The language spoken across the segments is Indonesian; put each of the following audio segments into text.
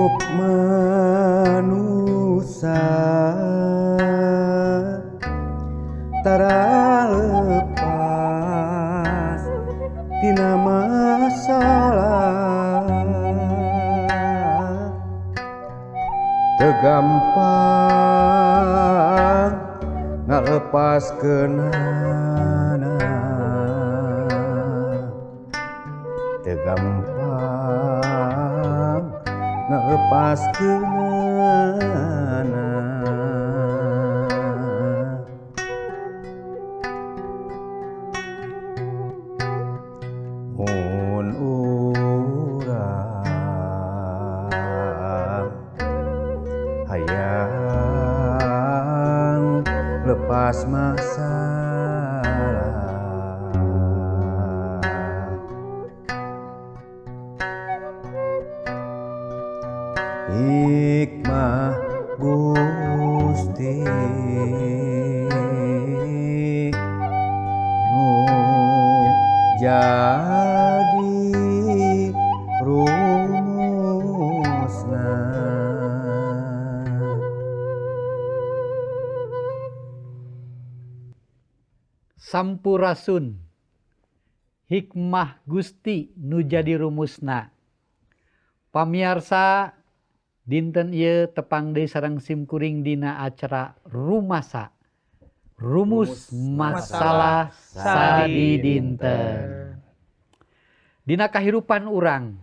Hirup manusia tara lepas tina masalah tegampang ngalepaskeunana tegampang ngalepaskeunana mun urang hayang lepas masalah hikmah Gusti nu jadi rumusna Sampurasun hikmah Gusti nu jadi rumusna. Pamiarsa dinten ieu tepang deui sareng simkuring dina acara Rumasa. Rumus masalah sadi dinten. Dina kahirupan urang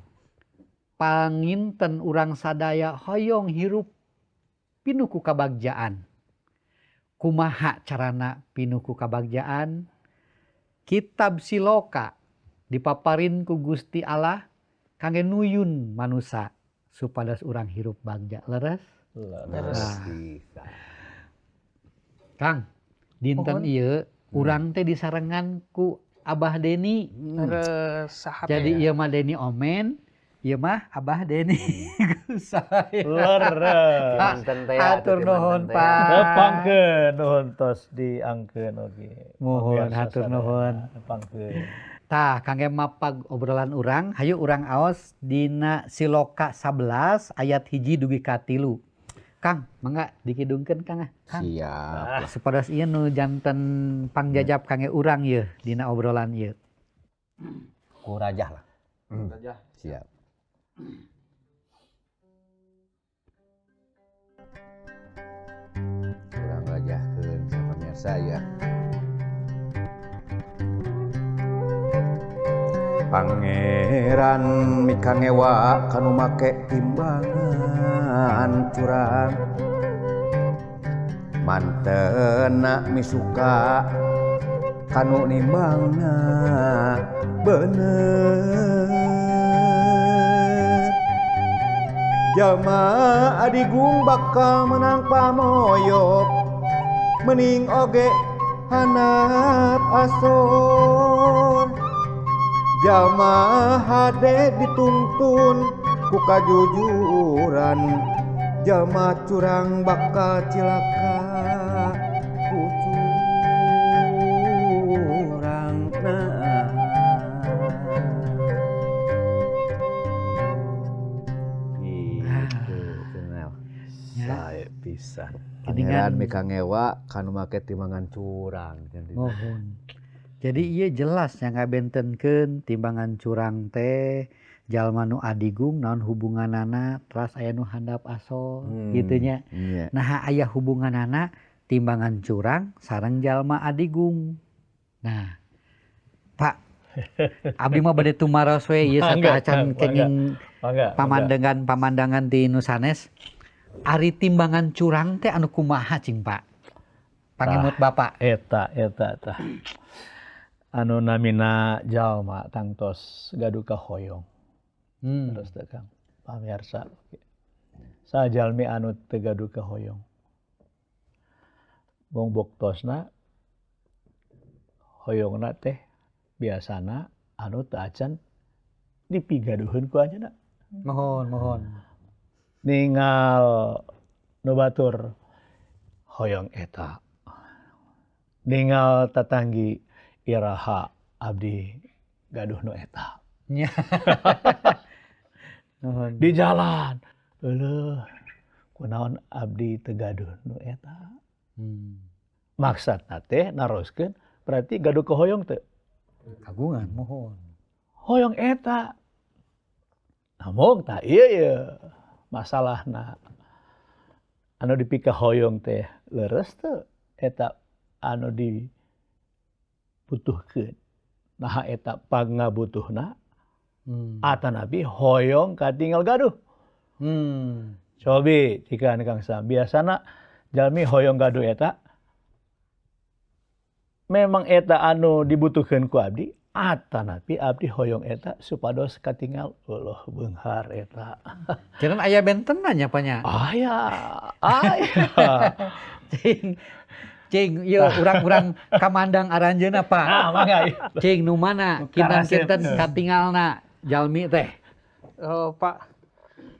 panginten urang sadaya hoyong hirup pinuh ku kabagjaan. Kumaha carana pinuh ku kabagjaan? Kitab Siloka dipaparin ku Gusti Allah kangge nuyun manusia supados urang hirup bagja leres. Nah. Kang, dinten ieu urang teh disarengan ku Abah Deni. Jadi ieu mah Deni Omen, ieu mah Abah Deni. Leres. Hatur nuhun Pak. Nepangkeun nuhun tos diangkeun oge. Mohon hatur nuhun. Nepangkeun. Tah kangge mapag obrolan urang, hayu urang aos dina Siloka 11 ayat 1 dugi ka 3. Kang, mangga dikidungkeun Kang. siap Supados ieu nu janten pangjajab kangge urang ieu dina obrolan ieu. ku rajah lah siap urang rajahkeun ka pamirsa ya Pangeran mikangewa kanu make timbangan curang mantena misuka kanu nimbangna bener jalma adigung bakal menang pamoyok mending oge hanap asor jalma hade dituntun ku kajujuran jalma curang bakal cilaka ku curang gitu kenal Sae pisan. Pangeran mikangewa kanu make timbangan curang Mohon. Jadi ieu jelas yang ngabentenkeun timbangan curang teh jalma nu adigung naon hubunganana teras aya nu handap asor gitu nya. iya. Nah aya hubunganana timbangan curang sareng jalma adigung. Nah Pak abdi mah bade tumaros we ieu sataacan kenging pamandangan di nu sanes. Ari timbangan curang teh anu kumaha cing Pak? Pangemut Bapak. Eta tah. Anu namina jalma tangtos gaduh kahoyong. Terus teh Kang pamirsa. Sajalmi anu teu gaduh kahoyong. Bong boktosna hoyongna teh biasana anu teu acan dipigaduheun ku anjeunna. Mohon. Ningal nu batur hoyong eta. Ningal tatanggi iraha abdi gaduh nu eta. Nya. Di jalan Eueuh, kunaon abdi teu gaduh nu eta. Maksudna teh naroskeun berarti gaduh ke hoyong teu? Kagungan mohon. Hoyong eta. Namun tah ieu masalahna anu dipika hoyong teh leres teu eta anu dibutuhkeun. Nah eta pangabutuhna atanapi hoyong katinggal gaduh. Cobi jika Kang Sam biasana jalmi hoyong gaduh eta memang eta anu dibutuhkeun ku abdi atanapi abdi hoyong eta supados katinggal eueuh beunghar eta. Jangan aya bentenna nya panya. Aya. Cing, ieu urang-urang kamandang aranjeuna Pak. Mangga. Cing nu mana kinten-kinten katingalna jalmi teh. Pak,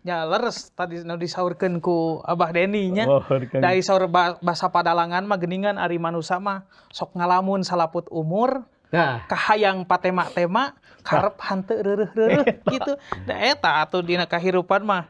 nya leres tadi nu disaurkeun ku Abah Deni nya. Kan. Dari saur basa Padalangan mah geuningan ari manusia mah sok ngalamun salaput umur. Nah, Kahayang patema-tema karep hanteu reureuh-reureuh gitu. Da eta atuh dina kahirupan mah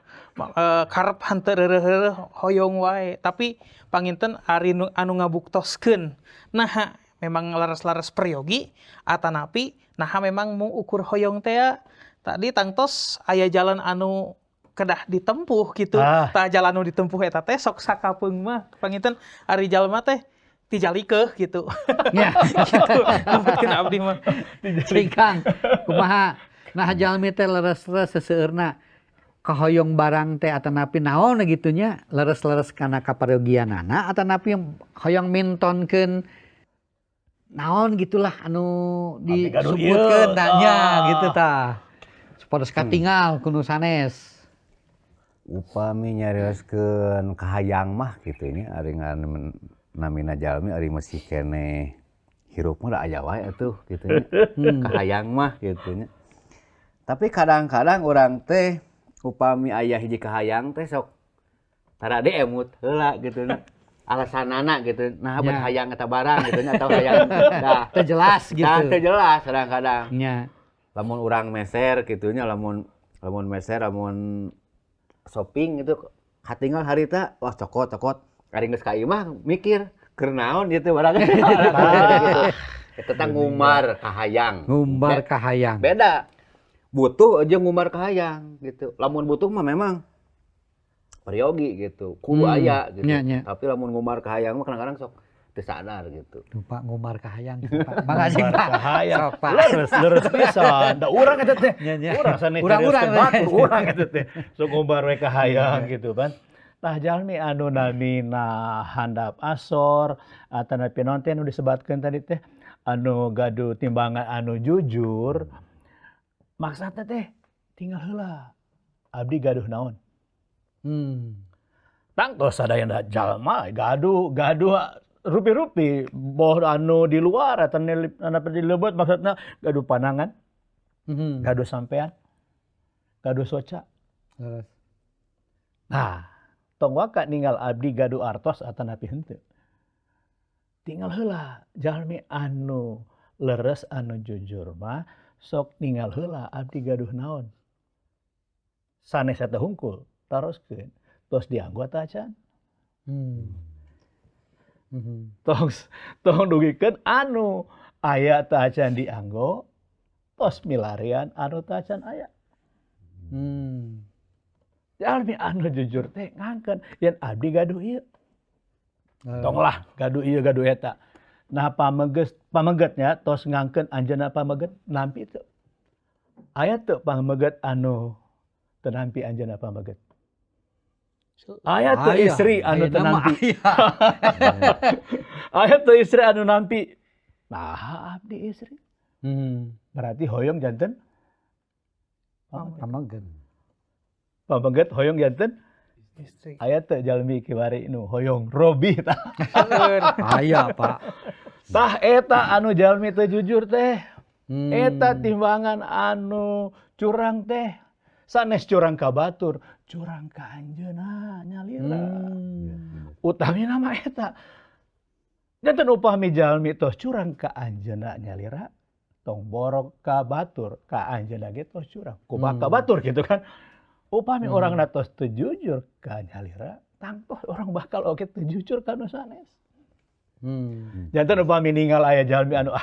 karep hanteu reureuh-reureuh hoyong wae. Tapi panginten ari anu ngabuktoskeun naha memang laras-laras peryogi atanapi naha memang mau ukur hoyong teh tadi tangtos aya jalan anu kedah ditempuh gitu. Tah jalan anu ditempuh eta teh sok sakapeung mah panginten ari jalma teh tijalikeun gitu. nya Gitu. Numputkeun abdi mah. cing Kang, kumaha? Nah jalmi teh leres-leres seseueurna kahoyong barang teh atanapi naon gitu nya leres-leres kana kaparyogianana atanapi hoyong mintonkeun naon gitulah anu disebutkeun tanya gitu tah. Supados katingal kudu sanes. Upami nyarioskeun kahayang mah gitu ini ari namina jalmi ari masih kene hirup mah da aya wae atuh gitu nya. Kahayang mah gitu nya. Tapi kadang-kadang urang teh upami aya hiji kahayang teh sok tarade emut heula gitu nya. Alasanana gitu. Nah bet hayang eta barang gitu nya atau hayang dah Teu jelas gitu. teu jelas kadang-kadang. Nya. Lamun urang meser gitu nya lamun meser lamun shopping gitu katinggal harita wah cokot ari geus ka imah mikir keur naon gitu barang gitu. Eta teh ngumbar kahayang. Ngumbar kahayang. Beda. Butuh aja ngumbar kahayang gitu. Lamun butuh mah memang peryogi gitu. Kudu aya gitu. Nya. Tapi lamun ngumbar kahayang mah kadang-kadang sok teu sadar gitu. Lupa ngumbar kahayang gitu, Pak. Makasih Pak. Kahayang. Sok, Pak. Leres pisan. Da urang eta teh. Nya. Urang sanes Urang-urang. urang eta teh. Sok ngumbar we kahayang gitu kan. Tah jalmi anu namina handap asor atanapi naon teh anu disebatkeun tadi teh anu gaduh timbangan anu jujur. Maksudna teh tinggal heula. Abdi gaduh naon? Tangtos sadayana jalma gaduh rupi-rupi boh anu di luar atau anu di lebeut maksudna gaduh panangan, gaduh sampean, gaduh soca. Nah, tong waka ninggal abdi gaduh artos atanapi henteu. Tinggal heula jalmi anu leres anu jujur mah sok ninggal heula abdi gaduh naon. Sanes eta hungkul taroskeun tos dianggo tah acan. Tong dugikeun anu aya tah acan dianggo tos milarian anu tah acan aya. Jalmi anu jujur teh ngangkeun yen abdi gaduh ieu. Tonglah gaduh ieu gaduh eta. Nah pamegetnya tos ngangkeun anjeunna pameget nampi teu. Aya teu pameget anu teu nampi anjeunna pameget. Aya teu istri anu teu nampi. Aya teu istri anu nampi. Nah abdi istri. Berarti hoyong janten pameget hoyong janten Istri. aya teu jalmi kiwari nu hoyong robi tah. Aya, Pak. Tah eta anu jalmi teu jujur teh. Eta timbangan anu curang teh. Sanes curang ka batur, curang ka anjeunna nyalira. Utamina mah eta. Janten upami jalmi tos curang ka anjeunna nyalira, tong borok ka batur ka anjeunna ge tos curang. Kumaha ka batur gitu kan. Upami orang natos teu jujur ka nyalira, tangtos orang bakal oke teu jujur ka nu sanes. Janten upami ninggal aya jalmi anu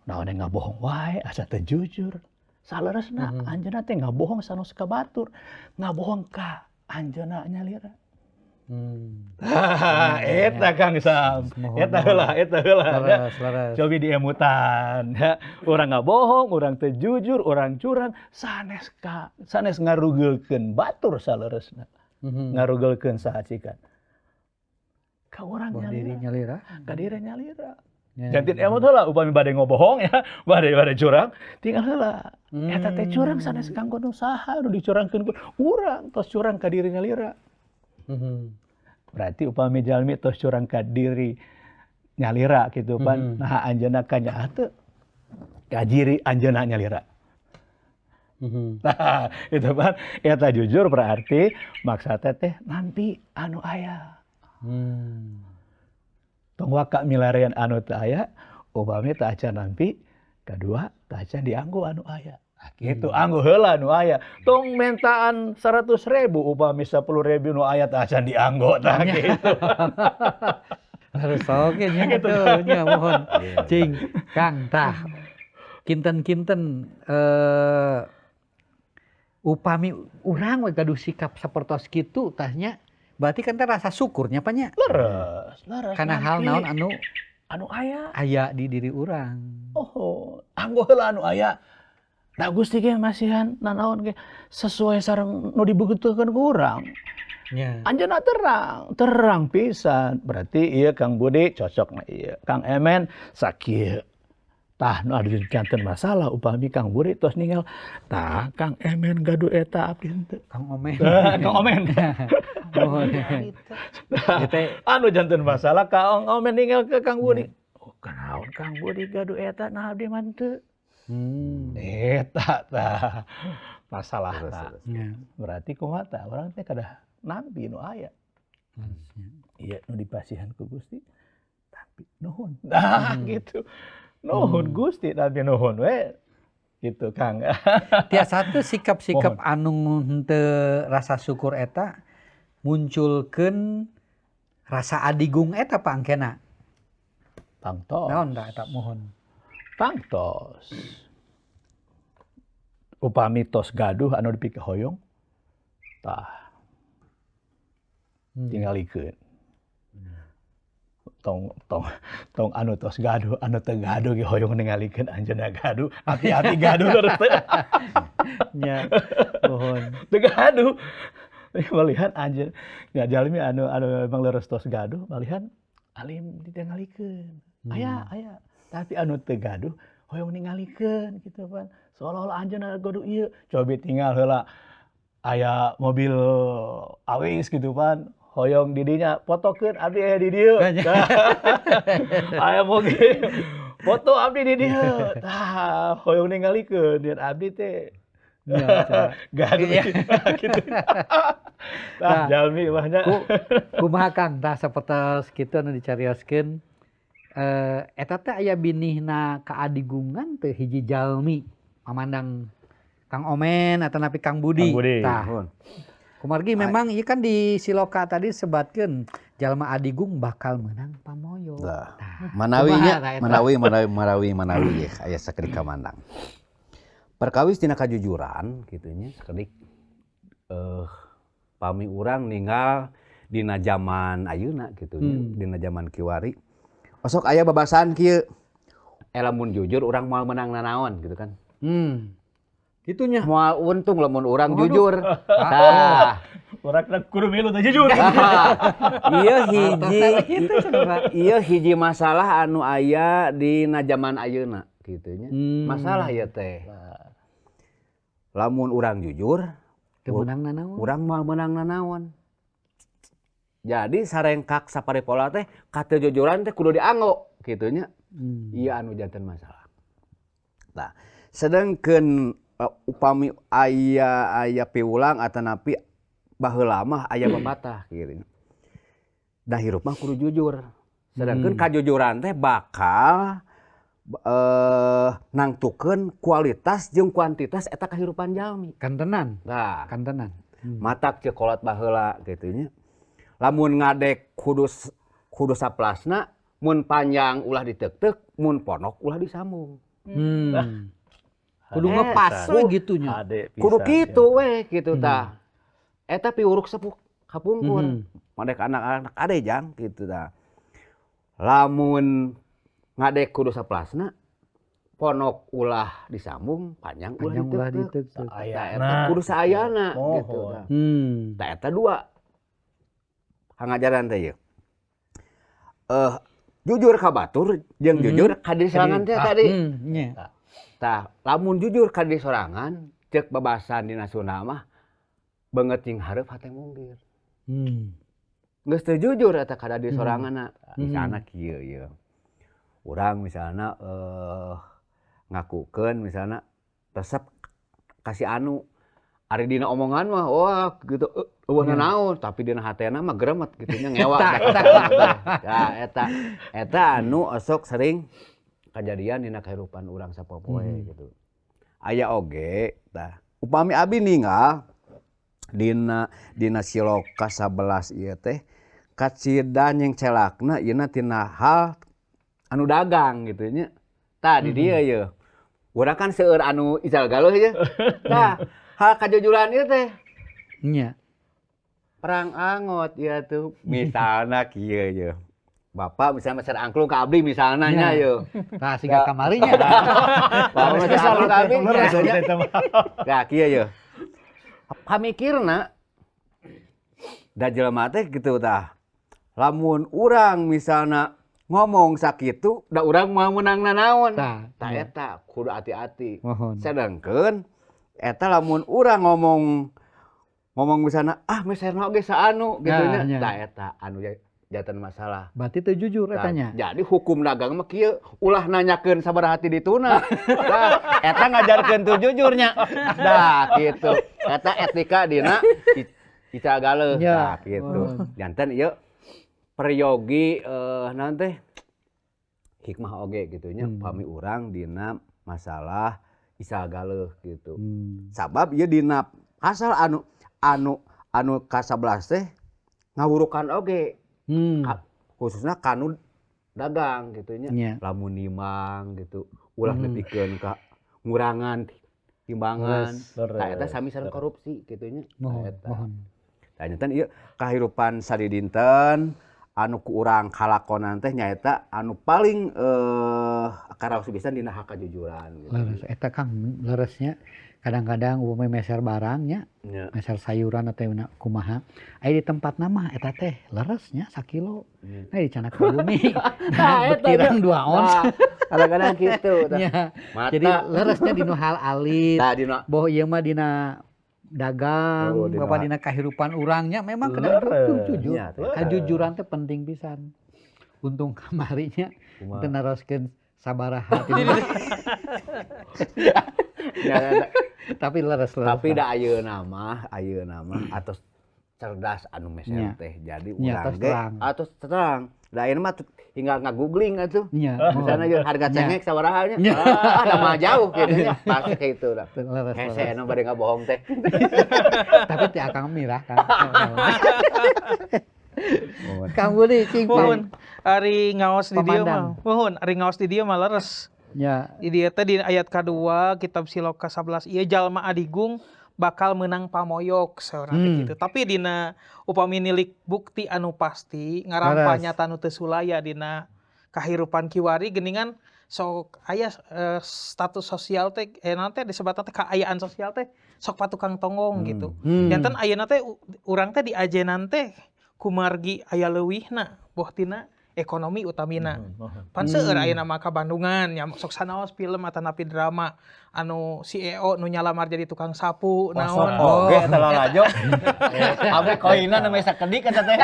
naon ngabohong wae asa teu jujur. Saleresna anjeunna teh ngabohong sanes ka batur, ngabohong ka anjeunna nyalira. Eta Kang Sam, eta heula ya. Cobi diemutan ya. Urang ngabohong, urang teu jujur, urang curang, sanes ngarugeulkeun batur saleresna. Ngarugeulkeun sahacikan. Ka urang nyalira. Ka diri nyalira. Jantin emot heula upami bade ngobohong ya, bade curang, tinggal heula. Eta teh curang sanes kanggo nu saha nu dicurangkeun ku urang, tos curang ka diri nyalira. Berarti upami jalmi tos curang ka diri nyalira gitu pan, nah anjeunna ka nyaha teu ka diri anjeunna nyalira. Nah, itu pan eta jujur berarti maksudna teh nampi anu aya. Tong waka milarian anu teu aya, upami teu acan nampi, kadua teu acan dianggo anu aya. Gitu anggo heula nu aya. Tong mentaan 100.000 upami 10.000 nu aya teh acan dianggo tah gitu. Harus oke nya gitu nya mohon. Cing, Kang tah. Kinten-kinten upami urang we gaduh sikap sapertos kitu tahnya berarti kan teh rasa syukurnya pa nya. Leres. Kana hal naon anu aya di diri urang. Oh, anggo heula anu aya. Da Gusti ge masihan nanaon ge sesuai sareng nu dibutuhkeun ku urang. Nya. Anjeunna terang pisan. Berarti ieu Kang Budi cocok na ieu. Kang Emen sakieu. Tah nu adu janten masalah upami Kang Budi tos ninggal. Tah Kang Emen gaduh eta abdi henteu. Kang Omen. Kang Omen. Anu janten masalah Kang Omen ninggal ke Kang Budi. Oh, kanaon Kang Budi gaduh eta nah abdi mah teu. Eta tah masalah tah. Berarti kumaha tah urang teh kada nampi nu aya. Iya nu dipasihan ku Gusti tapi nuhun. Nah gitu. Nuhun Gusti tapi nuhun we. Gitu Kang. Tiasa teu sikap-sikap anu henteu rasa syukur eta munculkeun rasa adigung eta pangkena. Tangtos. Naon da eta mohon. Tangtos. Upami tos gaduh anu dipikeun hoyong. Tah. Tingalikeun. Tong anu tos gaduh, anu teu gaduh ge hoyong ningalikeun anjeunna gaduh, hati-hati gaduh leureus teu. Nya, mohon. Teu gaduh. Malihan anjeun, nya jalmi anu memang leureus tos gaduh, malihan alim ditingalikeun. Aya. Tapi anu teu gaduh hoyong ningalikeun gitu kan. Seolah-olah anjeunna gaduh ieu, cobi tinggal heula aya mobil awis gitu kan. Hoyong di dinya fotokeun abdi aya di dieu. Aya mobil foto abdi di dieu. Tah hoyong ningalikeun dan abdi teh gaduh gitu. Tah jalmi mah nya. Kumaha Kang tah sapertos kitu anu dicarioskeun eta teh aya binihna kaadigungan teh hiji jalmi mamandang Kang Omen atau napi Kang Budi. Tah. Kumargi memang ieu kan di Siloka tadi sebatkeun jalma adigung bakal menang pamoyo. Nah, manawi aya sakedik kamandang. Perkawis tina kajujuran kitu nya sakedik pami urang ninggal dina zaman ayeuna kitu nya, dina zaman kiwari. Osok aya babasan kieu. Lamun jujur urang moal menang nanaon gitu kan. Gitunya. Moal untung lamun urang jujur. Tah. Urang kudu milu teh jujur. Ieu hiji masalah anu aya dina zaman ayeuna kitu nya. Masalah ieu teh. Lamun urang jujur, teu menang nanaon. Urang moal menang nanaon. Jadi sarengkak saparepola teh katejujuran teh kudu dianggo kitu nya. Ieu anu janten masalah. Nah, sedengkeun upami aya piulang atanapi baheula mah aya babatah kieu. Da hirup mah kudu jujur. Sedengkeun kajujuran teh bakal nangtukeun kualitas jeung kuantitas eta kahirupan jalmi. Kantenan. Nah, kantenan. matak cek kolot baheula gitu nya. Lamun ngadek kudu saplasna, mun panjang ulah diteuk-teuk, mun ponok ulah disambung. Kudu ngepas we gitunya. Kudu kitu we gitu tah. Eta piuruk sepuh kapungkur. Madek anak-anak ade jang gitu tah. Lamun ngadek kudu saplasna, ponok ulah disambung, panjang ulah diteuk. Eta kudu saayana gitu tah. Tah eta dua. Hangajaran teh ieu. Jujur ka batur jeung jujur ka diri sorangan teh tadi. Tah, lamun jujur ka diri sorangan, ceuk babasan dina Sunda mah beungeut cing hareup hate munggir. Geus teu jujur eta ka diri soranganna. Misalna kieu ieu. Urang misalna ngakukeun misalna resep kasih anu ari dina omongan mah wah gitu eueuh naon tapi dina hatena mah gremet kitu nya ngewa. Ya eta anu osok sering kejadian dina kehidupan urang sapopoe gitu. Aya oge tah upami abi ninggal dina Siloka 11 ieu teh kacidan yang celakna ieuna tina hal anu dagang gitu nya. Tah di dieu ieu. Urang kan seueur anu ical galuh ieu. Tah hal kajujuran ieu teh. Nya. Perang angot ieu tuh misalna kieu ieu. Bapak misalnya meser angklung ka abdi misalna nya ieu. Tah siga kamari nya. Bapak meser angklung ka abdi biasanya. Tah kieu ieu. Pamikirna da jelema teh gitu tah. Lamun urang misalna ngomong sakitu da urang mau menang nanaon. Tah eta kudu hati-hati. Sedengkeun eta lamun urang ngomong misalna meserna oge saanu gitu nya. Tah eta anu jatan masalah. Berarti teu jujur etanya. Jadi hukum dagang mah kieu ulah nanyakeun sabaraha hati dituna. Tah eta ngajarkeun teu jujurnya. Dah kitu. Eta etika dina ical galeuh. Tah kitu. Janten ieu peryogi naon teh hikmah oge gitu nya pami urang dina masalah ical galeuh gitu. Sabab ieu dina asal anu ka-11 teh ngawurukan oge. Khususnya kanu dagang gitu nya. Lamun nimang gitu ulah nepikeun ka ngurangan timbangan. Tah eta sami sareng korupsi gitu nya. Mohon. Tah nyanten ieu kahirupan sadidinten anu ku urang kalakonan teh nyaeta anu paling karaos pisan dina hak kajujuran gitu. Leres eta Kang leresnya kadang-kadang umumnya meser barangnya, meser sayuran atau kumaha. Aya di tempat nama eta teh leresnya 1 kilo. Nah di Canak Bumi. Betiran 2 ons. Kadang-kadang kitu tah. Jadi leresnya dinu hal alit. Boh ieu mah dina dagang, bapak dina kahirupan urangnya memang kena jujur. Kajujuran teh penting pisan. Untung kamarinya teu naroskeun sabaraha. Tapi leres. Tapi da ayeuna mah atos cerdas anu meser teh. Jadi urang ge atos terang. Da ayeuna mah tinggal ngagoogling atuh. Misalna jeung harga cengek sabaraha nya. Da mah jauh kitu nya. Pasti kitu da. Hese anu bade ngabohong teh. Tapi teh akang mirah kan. Kang Budi cingpang. Ari ngaos di dieu mah. Mohon ari ngaos di dieu mah leres. Ya. Di dieu teh di ayat kedua kitab Siloka 11 ieu jalma adigung bakal menang pamoyok seorang gitu. Tapi dina upami nilik bukti anu pasti ngarampa nyata nu teu sulaya dina kahirupan kiwari geuningan sok aya status sosial teh nanti disebutna teh kaayaan sosial teh sok patukang tonggong gitu. Janten ayeuna teh urang teh di ajenan teh kumargi aya leuwihna boh tina ekonomi utamina. Pan seueur ayeuna mah ka Bandungan nya sok sanaos film atanapi drama anu si EO nu nyalamar jadi tukang sapu naon. Oge eta lalajo. Abe koina nu mesa kedik eta teh.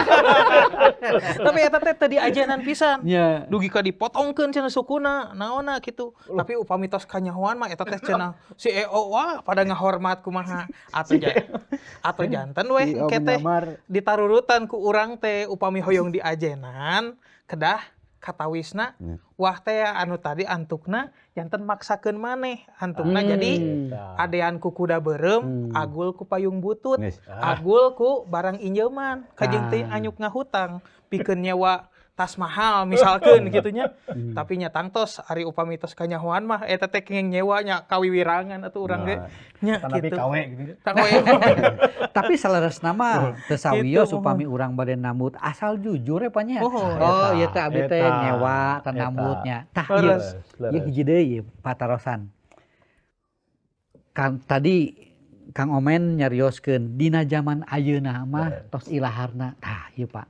Tapi eta teh teu diajenan pisan. Dugi ka dipotongkeun cenah sukuna naonna kitu. Tapi upami tos kanyahoan mah eta teh cenah si EO wah pada ngahormat kumaha atuh janten we engke teh ditarurutan ku urang teh upami hoyong diajenan kedah katawisna Ya. wah teh anu tadi antukna janten maksakeun maneh antukna jadi adean ku kuda beureum agul ku payung butut Yes. agul ku barang injeuman kajeng teh anyuk ngahutang pikeun nyewa tas mahal misalkeun gitunya tapi nya tangtos ari upami tos kanyahoan mah eta teh kenging nyewa nya kawiwirangan atuh urang ge nya Tapi gitu. kawe gitu. Kawe. Tapi saleresna mah teu sawios Gitu, upami urang bade nambut asal jujur ya panya. Oh, Ieu teh abdi teh eta, nyewa ka eta. nambutnya. Tah Leres, ieu hiji deui ieu patarosan. Kan tadi Kang Omen nyarioskeun dina zaman ayeuna mah tos ilaharna. Tah ieu Pak.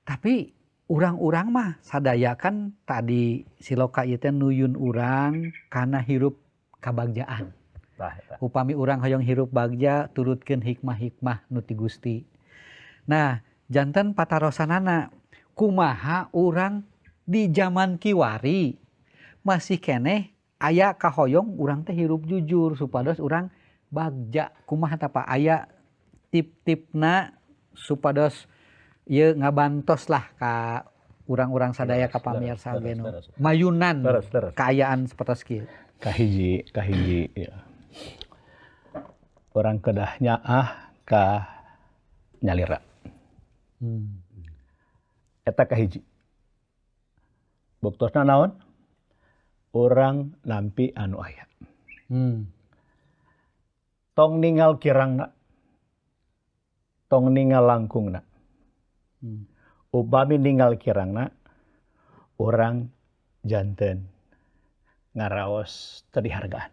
Tapi urang-urang mah sadaya kan tadi siloka ieu teh nuyun urang kana hirup kabagjaan. Tah eta. Upami urang hoyong hirup bagja turutkeun hikmah-hikmah nu ti Gusti. Nah, janten patarosanana kumaha urang di zaman kiwari masih keneh aya kahoyong urang teh hirup jujur supados urang bagja. Kumaha tah Pak aya tip-tipna supados ieu ngabantos lah ka urang-urang sadaya ka pamirsa ge nu mayunan Leres. kaayaan sapertos kieu. Kahiji ya. Orang kedah nyaah ka nyalira. Eta kahiji. Buktosna naon? Orang nampi anu aya. Tong ningal kirangna. Tong ningal langkungna. Upami ningal kirangna orang janten ngaraos teu dihargaan.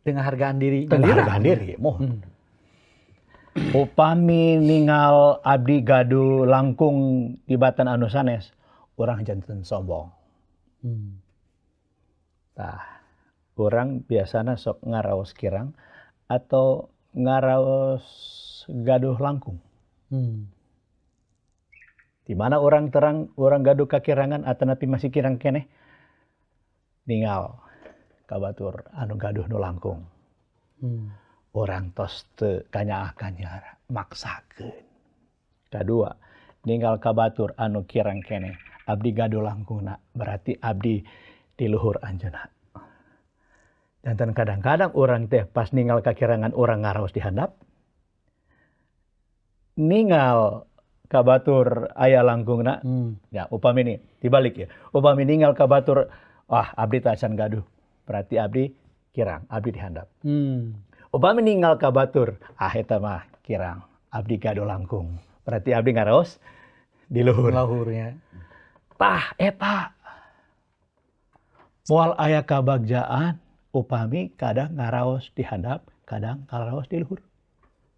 Dengan hargaan diri. Teu dihargaan diri mohon. Upami ningal abdi gaduh langkung tibatan anu sanes, urang janten sombong. Tah, urang biasana sok ngaraos kirang atau ngaraos gaduh langkung. Di mana orang terang, orang gaduh kakirangan atau napi masih kirang keneh, ningal kabatur anu gaduh nu langkung. Orang tos teu kanyaah-kanyaah maksakeun. Kadua, ningal kabatur anu kirang keneh, abdi gaduh langkungna, berarti abdi di luhur anjeunna. Dan kadang-kadang orang teh pas ningal kakirangan orang ngaraos di handap, ningal kabatur aya langkungna, ya upami ini dibalik ya. Upami ningal kabatur, wah abdi tasan gaduh, berarti abdi kirang, abdi dihandap. Upami ningal kabatur, eta mah kirang, abdi gaduh langkung, berarti abdi ngaraos di luhur. Lahurnya. Tah eta moal aya kabagjaan, upami kadang ngaraos di handap, kadang ngaraos di luhur.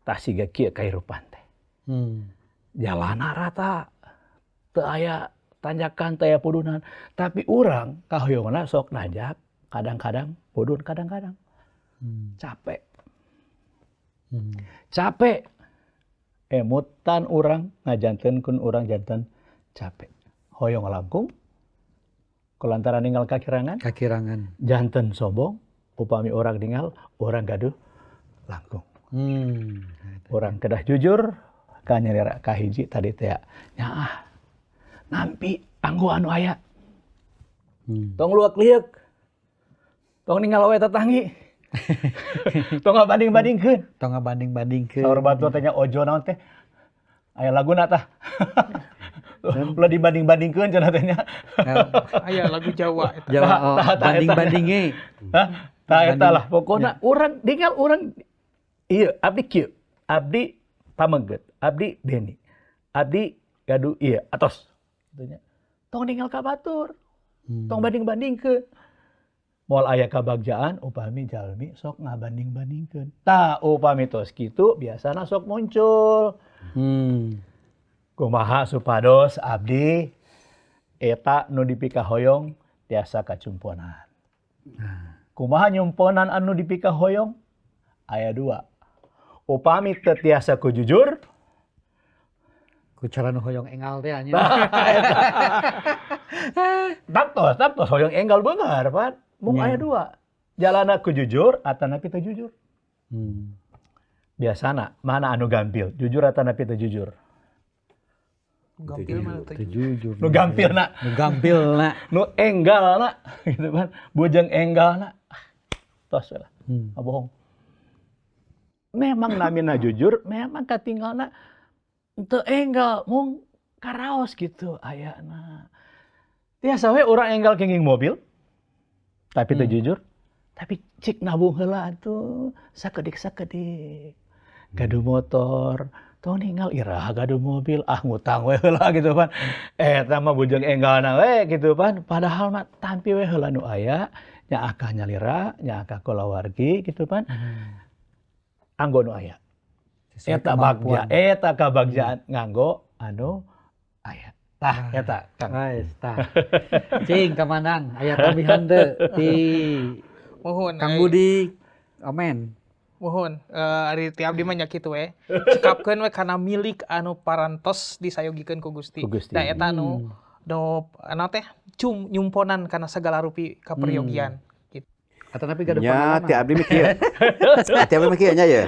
Tah siga kieu kahirupan teh. Jalana rata, teu aya tanjakan, teu aya pudunan, tapi urang kahoyongna sok nanjak, kadang-kadang pudun, kadang-kadang capek. Capek. Emutan urang ngajantenkeun urang janten capek. Hoyong langkung, kulantaran ninggal kakirangan, janten sombong, upami orang ningal, orang gaduh langkung. Orang kedah jujur, kanyarira kahiji tadi teh nyaah nampi anggo anu aya. Tong luak liuk. Tong ningal we tetanggi. Tong ngabanding-bandingkeun. Saur batur teh nya ojo naon teh. Aya laguna tah. Ulah dibanding-bandingkeun cenah teh nya. Aya lagu Jawa eta. Banding-bandinge. Hah? Tah eta lah pokona urang ningal urang ieu abdi kieu. Abdi pameget, abdi deni, abdi gaduh iya atos, gitu. Tong ningal kabatur, tong banding-bandingkeun. Moal aya kabagjaan, upami jalmi sok ngabanding-bandingkeun. Tah upami tos kitu biasana sok muncul. Kumaha supados abdi eta nu dipikahoyong tiasa kacumponan. Kumaha nyumponan anu dipikahoyong? Aya dua. Upami teu tiasa ku jujur, ku cara nu hoyong enggal teh anya. Taktos hoyong enggal beungar, Pan. Mung aya dua. Jalana ku jujur atanapi teu jujur. Biasana mana anu gampil, jujur atanapi teu jujur? Gampil mana tuh? jujur. Nu gampilna, Nu gampilna. nu enggalna gitu kan. Bujang enggalna. Tos lah. Bohong. Memang namina jujur, memang katinggalna teu enggal mung karaos gitu ayana. Tiasa we urang enggal kenging mobil. Tapi teu jujur. Tapi cik nabung heula atuh sakedik-sakedik. Gaduh motor, tong ninggal irah gaduh mobil, ngutang we heula gitu kan. Eta mah bujang enggalna we gitu kan. Padahal mah tampi we heula nu aya, nya akah nyalira, nya akah kulawargi gitu kan. Anggo nu aya. Eta bagja, eta kabagjaan nganggo anu aya. Tah eta Kang. Tah. Cing kamanang aya tambihan teu ti Mohon. Kang Budi. Amen. Mohon, ari ti abdi mah nya kitu we. Cekapkeun we kana milik anu parantos disayogikeun ku Gusti. Da eta anu teh nyumponan kana segala rupi kaperyogian. Gitu. Atau tapi gaduh nya pengalaman. ti abdi mikir. Ti abdi mikir nya ya.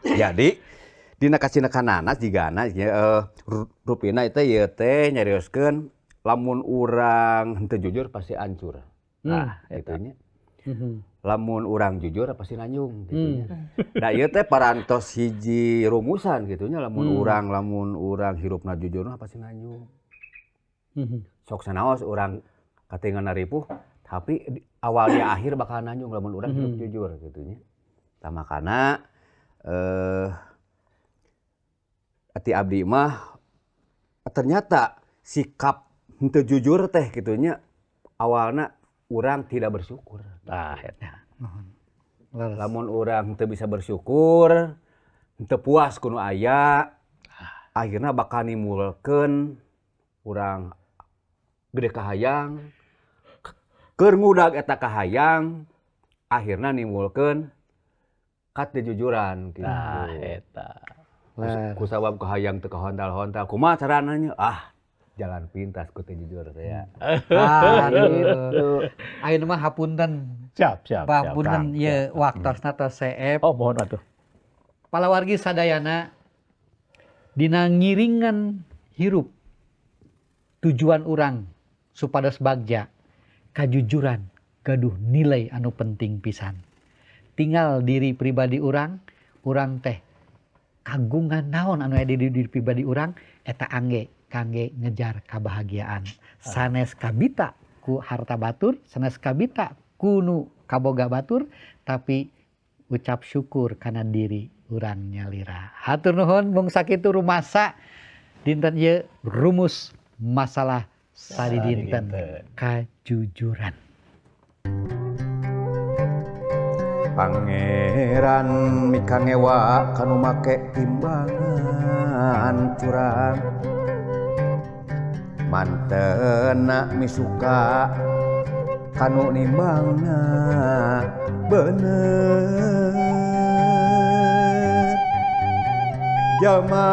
Jadi dina kasina kananas jigana rupina itu ieu teh nyarioskeun lamun urang henteu jujur pasti hancur. Nah, gitu nya. Lamun urang jujur pasti nanyung gitu nya. Da ieu teh parantos hiji rumusan gitu nya lamun urang hirupna jujurna pasti nanyung. Sok sanaos urang katingalna ripuh tapi awal di akhir bakal nanyung lamun urang hirup jujur gitu nya. Tah makana ati abdi mah ternyata sikap henteu jujur teh gitu nya awalna urang tidak bersyukur. Tah eta. Lamun urang henteu bisa bersyukur, henteu puas ku nu aya, akhirna bakal nimulkeun urang gede kahayang, keur ngudag eta kahayang, akhirna nimulkeun kateujujuran gitu. Nah, eta. Ku sabab kahayang teu kahontal-hontal, kumaha carana nya? Jalan pintas ku teu jujur saya. Gitu. Ayeuna mah hapunten. Siap. Hapunten ieu waktosna tos seep. Oh, mohon atuh. Palawargi sadayana dina ngiringan hirup tujuan urang supados bagja kajujuran gaduh nilai anu penting pisan. Tinggal diri pribadi urang teh kagungan naon anu aya di diri pribadi urang eta kangge ngejar kebahagiaan. Sanes kabita ku harta batur, sanes kabita ku kaboga batur, tapi ucap syukur kana diri urang nyalira. Hatur nuhun mung sakitu rumasa dinten ieu rumus masalah sadidinten kajujuran. Pangeran mikangewa kanu make timbangan curang mantena misuka kanu nimbangna bener jalma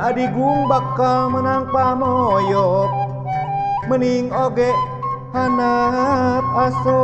adigung bakal menang pamoyok mending oge hanap aso